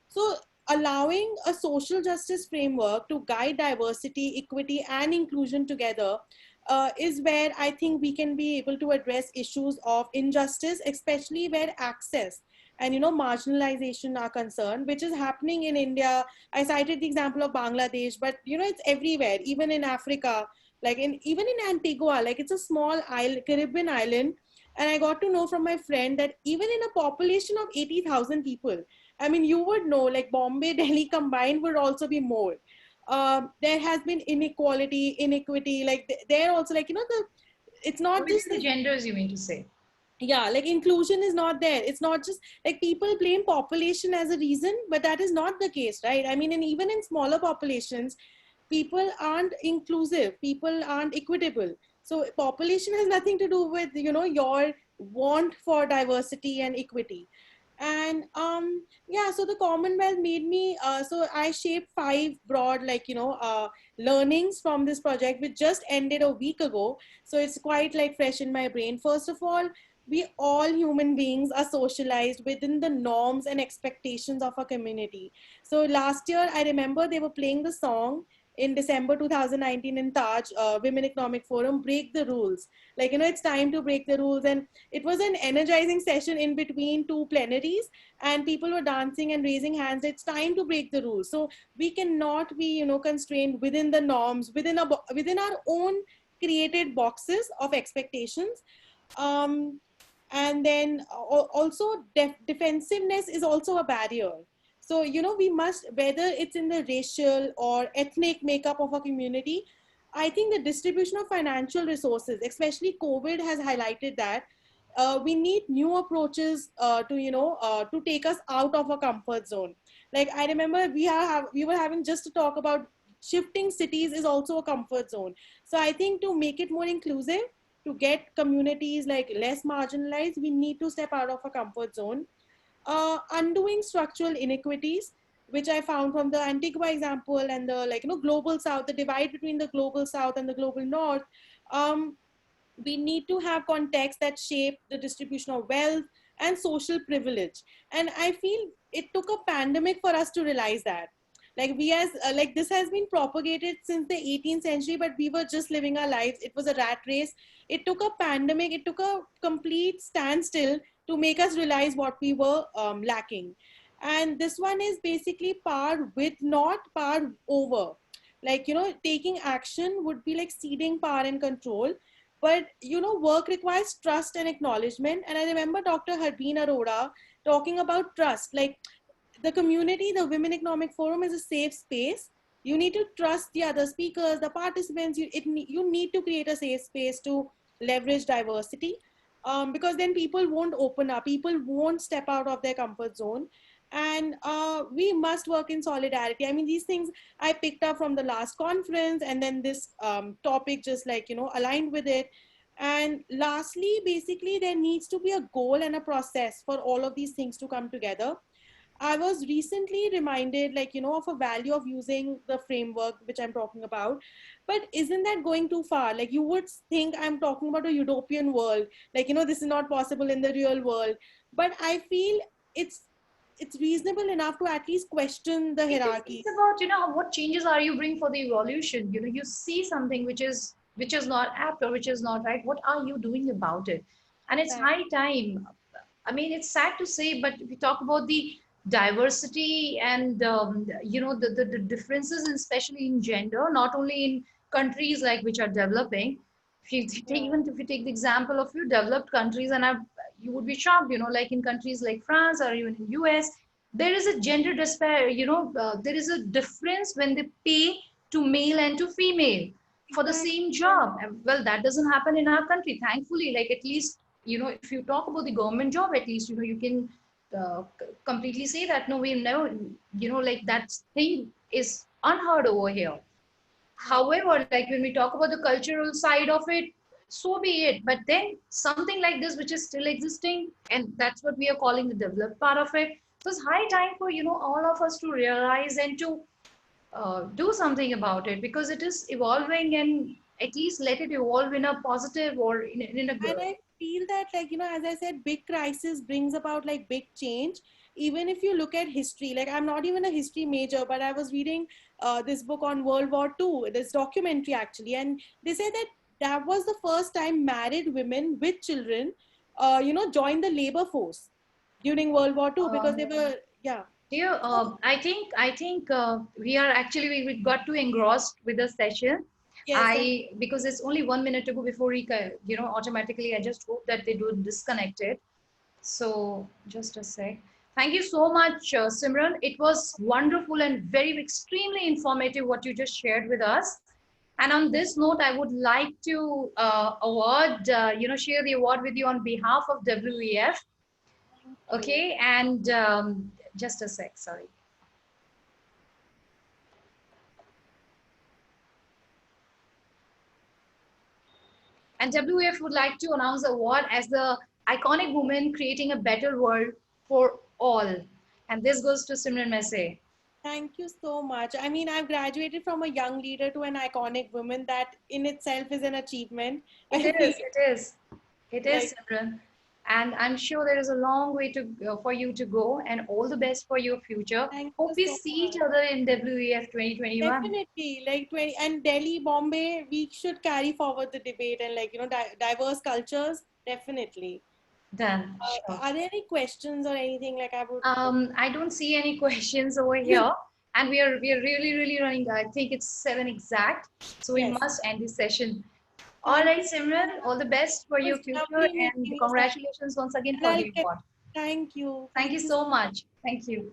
so allowing a social justice framework to guide diversity, equity, and inclusion together is where I think we can be able to address issues of injustice, especially where access and marginalization are concerned, which is happening in India. I cited the example of Bangladesh, but it's everywhere, even in Africa, like even in Antigua, like it's a small island, Caribbean island. And I got to know from my friend that even in a population of 80,000 people, I mean, you would know, like Bombay, Delhi combined would also be more. There has been inequality, inequity, like they're also, like, it's not Within just the this, genders, you mean to say? yeah, like inclusion is not there. It's not just like people blame population as a reason, but that is not the case, right? I mean, and even in smaller populations, people aren't inclusive, people aren't equitable. So population has nothing to do with your want for diversity and equity. And yeah, so the Commonwealth made me so I shaped 5 broad, like, learnings from this project, which just ended a week ago. So it's quite like fresh in my brain. First of all, we all human beings are socialized within the norms and expectations of a community. So last year, I remember they were playing the song in December 2019 in Taj, Women Economic Forum, Break the Rules. Like, it's time to break the rules. And it was an energizing session in between 2 plenaries, and people were dancing and raising hands. It's time to break the rules. So we cannot be, constrained within the norms, within our own created boxes of expectations. Um, and then also defensiveness is also a barrier. So we must, whether it's in the racial or ethnic makeup of a community, I think the distribution of financial resources, especially COVID, has highlighted that we need new approaches to take us out of a comfort zone. Like, I remember we were having just to talk about shifting cities is also a comfort zone. So I think to make it more inclusive, to get communities like less marginalized, we need to step out of a comfort zone. Undoing structural inequities, which I found from the Antigua example and the, like, global south, the divide between the global south and the global north. um, we need to have context that shape the distribution of wealth and social privilege. And I feel it took a pandemic for us to realize that, like, we as like, this has been propagated since the 18th century, but we were just living our lives. It was a rat race. It took a pandemic, it took a complete standstill to make us realize what we were lacking. And this one is basically power with, not power over. Like, taking action would be like ceding power and control. But work requires trust and acknowledgement. And I remember Dr. Harbeen Arora talking about trust. Like, the community, the Women Economic Forum is a safe space. You need to trust the other speakers, the participants. You need to create a safe space to leverage diversity, because then people won't open up, people won't step out of their comfort zone. and we must work in solidarity. I mean, these things I picked up from the last conference, and then this topic just like, aligned with it. And lastly, basically, there needs to be a goal and a process for all of these things to come together. I was recently reminded, like, of a value of using the framework which I'm talking about. But isn't that going too far? Like, you would think I'm talking about a utopian world, like, this is not possible in the real world. But I feel it's it's reasonable enough to at least question the hierarchy. It's about, what changes are you bring for the evolution. You see something which is not apt or which is not right. What are you doing about it? And it's That- high time. I mean, it's sad to say, but we talk about the diversity and the differences, especially in gender, not only in countries like which are developing. If you take, yeah. even if you take the example of few developed countries, and you would be shocked, like in countries like France or even in US, there is a gender despair. There is a difference when they pay to male and to female for the Exactly. same job. Well, that doesn't happen in our country, thankfully. Like, at least, if you talk about the government job, at least, you can completely say that no, we never, like, that thing is unheard over here. Yeah. However, like when we talk about the cultural side of it, so be it. But then something like this, which is still existing, and that's what we are calling the developed part of it. So it's high time for, all of us to realize and to do something about it, because it is evolving, and at least let it evolve in a positive or in a And good. I feel that, like, as I said, big crisis brings about like big change. Even if you look at history, like, I'm not even a history major, but I was reading this book on World War II, this documentary actually, and they say that that was the first time married women with children, joined the labor force during World War II, because they Um, were, yeah. Dear, So, I think we are actually, we got too engrossed with the session. yes, Because it's only 1 minute to go before we, automatically, I just hope that they do disconnect it. So just a sec. Thank you so much, Simran. It was wonderful and very extremely informative what you just shared with us. And on this note, I would like to share the award with you on behalf of WEF. thank you. Okay, and just a sec, sorry. And WF would like to announce the award as the iconic woman creating a better world for all. And this goes to Simran Messe. Thank you so much. I mean, I've graduated from a young leader to an iconic woman. That in itself is an achievement. It I feel is, it is, it is, like, Simran. And I'm sure there is a long way to for you to go, and all the best for your future. thank Hope you we so see each much. other in WEF 2021. Definitely, like 20 and Delhi, Bombay, we should carry forward the debate and, like, diverse cultures. Definitely. Done, sure. Are there any questions or anything like I would? I don't see any questions over here, and we are really really running. I think it's 7 exact, so we Yes. must end this session. All Thank right, you so Simran, much. all the best for It your was future, lovely and meeting you, Sam. congratulations once again And for I'll the get. award. Thank you. Thank you Thank you. so much. Thank you.